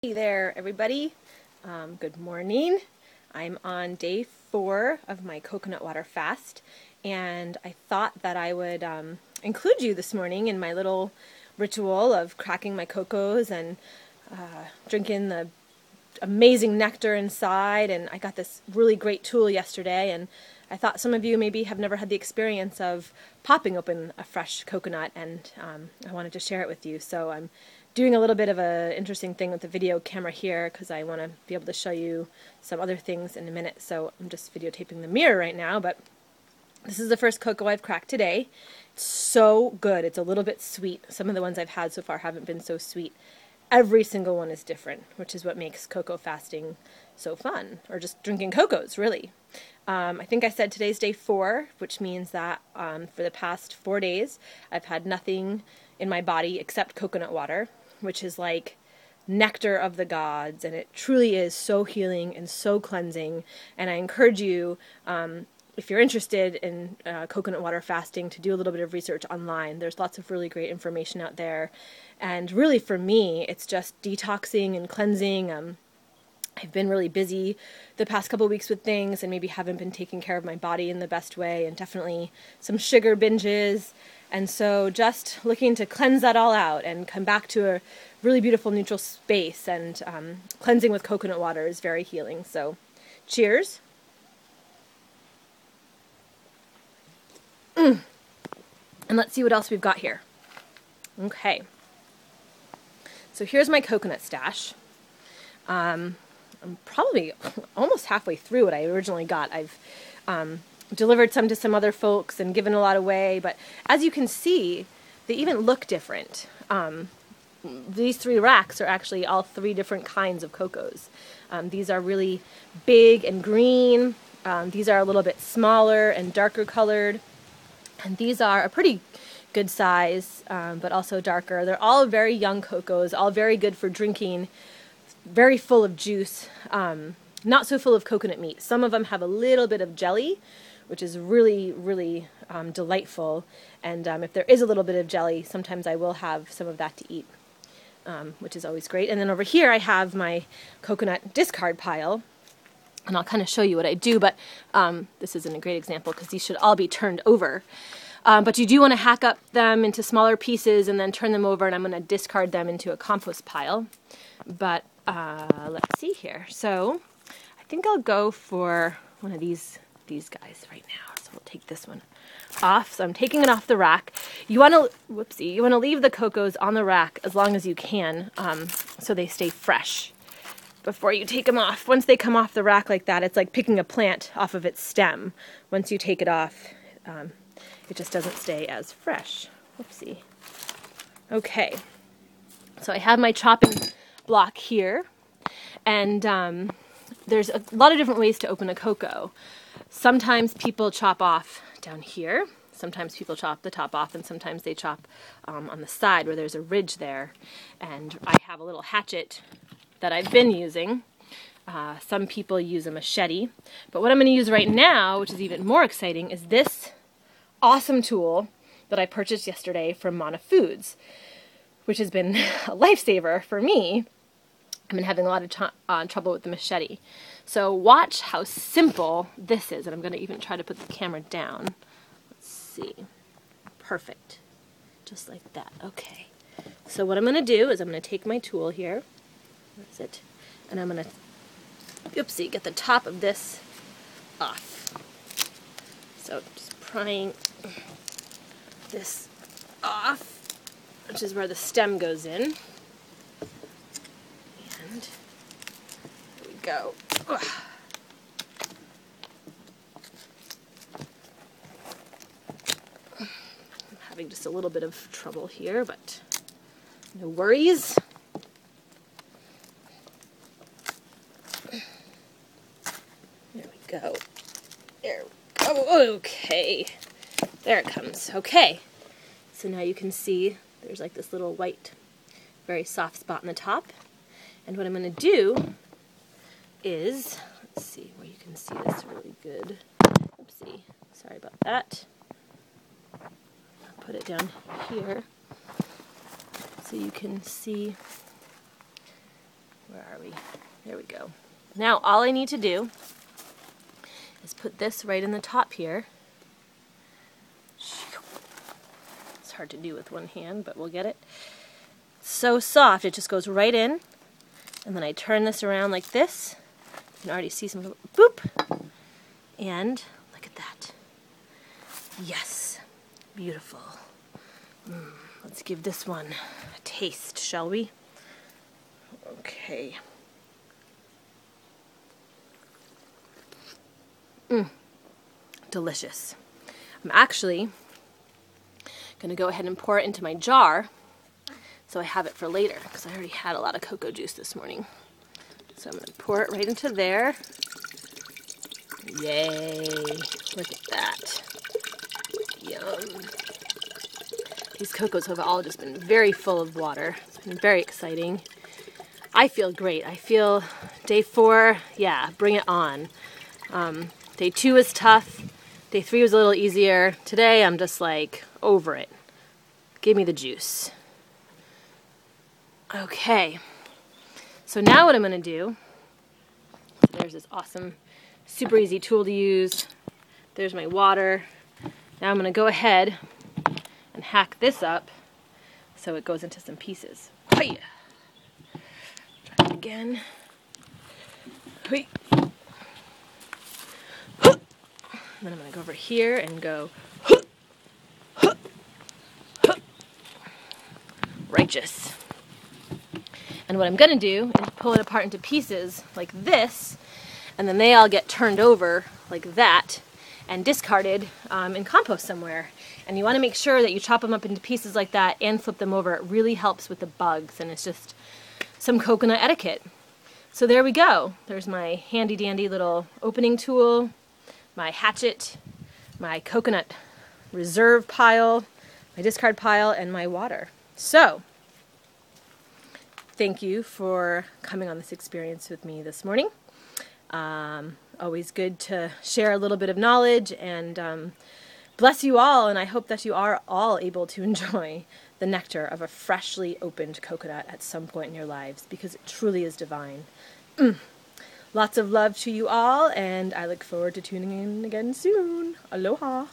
Hey there, everybody. Good morning. I'm on day 4 of my coconut water fast, and I thought that I would include you this morning in my little ritual of cracking my cocos and drinking the amazing nectar inside. And I got this really great tool yesterday, and I thought some of you maybe have never had the experience of popping open a fresh coconut, and I wanted to share it with you. So I'm doing a little bit of an interesting thing with the video camera here because I want to be able to show you some other things in a minute. So I'm just videotaping the mirror right now, but this is the first cocoa I've cracked today. It's so good. It's a little bit sweet. Some of the ones I've had so far haven't been so sweet. Every single one is different, which is what makes cocoa fasting so fun, or just drinking cocos, really. I think I said today's day 4, which means that for the past 4 days, I've had nothing in my body except coconut water, which is like nectar of the gods, and it truly is so healing and so cleansing. And I encourage you, if you're interested in coconut water fasting, to do a little bit of research online. There's lots of really great information out there, and really for me, it's just detoxing and cleansing. I've been really busy the past couple of weeks with things and maybe haven't been taking care of my body in the best way, and definitely some sugar binges. And so just looking to cleanse that all out and come back to a really beautiful neutral space, and cleansing with coconut water is very healing. So cheers. And let's see what else we've got here. Okay. So here's my coconut stash. I'm probably almost halfway through what I originally got. I've delivered some to some other folks and given a lot away, but as you can see, they even look different. These 3 racks are actually all 3 different kinds of cocos. These are really big and green. These are a little bit smaller and darker colored. And these are a pretty good size, but also darker. They're all very young cocos, all very good for drinking, very full of juice, not so full of coconut meat. Some of them have a little bit of jelly, which is really, really delightful. And if there is a little bit of jelly, sometimes I will have some of that to eat, which is always great. And then over here I have my coconut discard pile, and I'll kind of show you what I do, but this isn't a great example because these should all be turned over. But you do want to hack up them into smaller pieces and then turn them over, and I'm going to discard them into a compost pile. But let's see here. So I think I'll go for one of these guys right now. So we'll take this one off. So I'm taking it off the rack. You want to leave the cocos on the rack as long as you can, so they stay fresh before you take them off. Once they come off the rack like that, it's like picking a plant off of its stem. Once you take it off, it just doesn't stay as fresh. Whoopsie. Okay, so I have my chopping block here, and there's a lot of different ways to open a cocoa. Sometimes people chop off down here. Sometimes people chop the top off, and sometimes they chop on the side where there's a ridge there. And I have a little hatchet that I've been using. Some people use a machete, but what I'm going to use right now, which is even more exciting, is this awesome tool that I purchased yesterday from Mana Foods, which has been a lifesaver for me. I've been having a lot of trouble with the machete. So watch how simple this is, and I'm going to even try to put the camera down. Let's see. Perfect. Just like that. Okay. So what I'm going to do is I'm going to take my tool here. Where is it? And I'm going to, oopsie, get the top of this off. So just prying this off, which is where the stem goes in. And there we go. Ugh. I'm having just a little bit of trouble here, but no worries. There we go. There we go. Okay. There it comes. Okay. So now you can see there's like this little white, very soft spot in the top. And what I'm going to do is, let's see where you can see this really good. Oopsie. Sorry about that. I'll put it down here so you can see Where are we? There we go. Now all I need to do is put this right in the top here. It's hard to do with one hand, but we'll get it. So soft, it just goes right in. And then I turn this around like this. You can already see some boop. And look at that. Yes, beautiful. Let's give this one a taste, shall we? Okay. Delicious. I'm actually going to go ahead and pour it into my jar so I have it for later, because I already had a lot of cocoa juice this morning. So I'm going to pour it right into there. Yay! Look at that. Yum. These cocos have all just been very full of water. It's been very exciting. I feel great. I feel day 4, yeah, bring it on. Day 2 was tough. Day 3 was a little easier. Today I'm just like over it. Give me the juice. Okay. So now what I'm going to do, there's this awesome, super easy tool to use. There's my water. Now I'm going to go ahead and hack this up so it goes into some pieces. Hi-ya. Try it again. Hi. Then I'm going to go over here and go righteous. And what I'm going to do is pull it apart into pieces like this, and then they all get turned over like that and discarded in compost somewhere. And you want to make sure that you chop them up into pieces like that and flip them over. It really helps with the bugs, and it's just some coconut etiquette. So there we go. There's my handy dandy little opening tool, my hatchet, my coconut reserve pile, my discard pile, and my water. So, thank you for coming on this experience with me this morning. Always good to share a little bit of knowledge, and bless you all, and I hope that you are all able to enjoy the nectar of a freshly opened coconut at some point in your lives, because it truly is divine. Lots of love to you all, and I look forward to tuning in again soon. Aloha!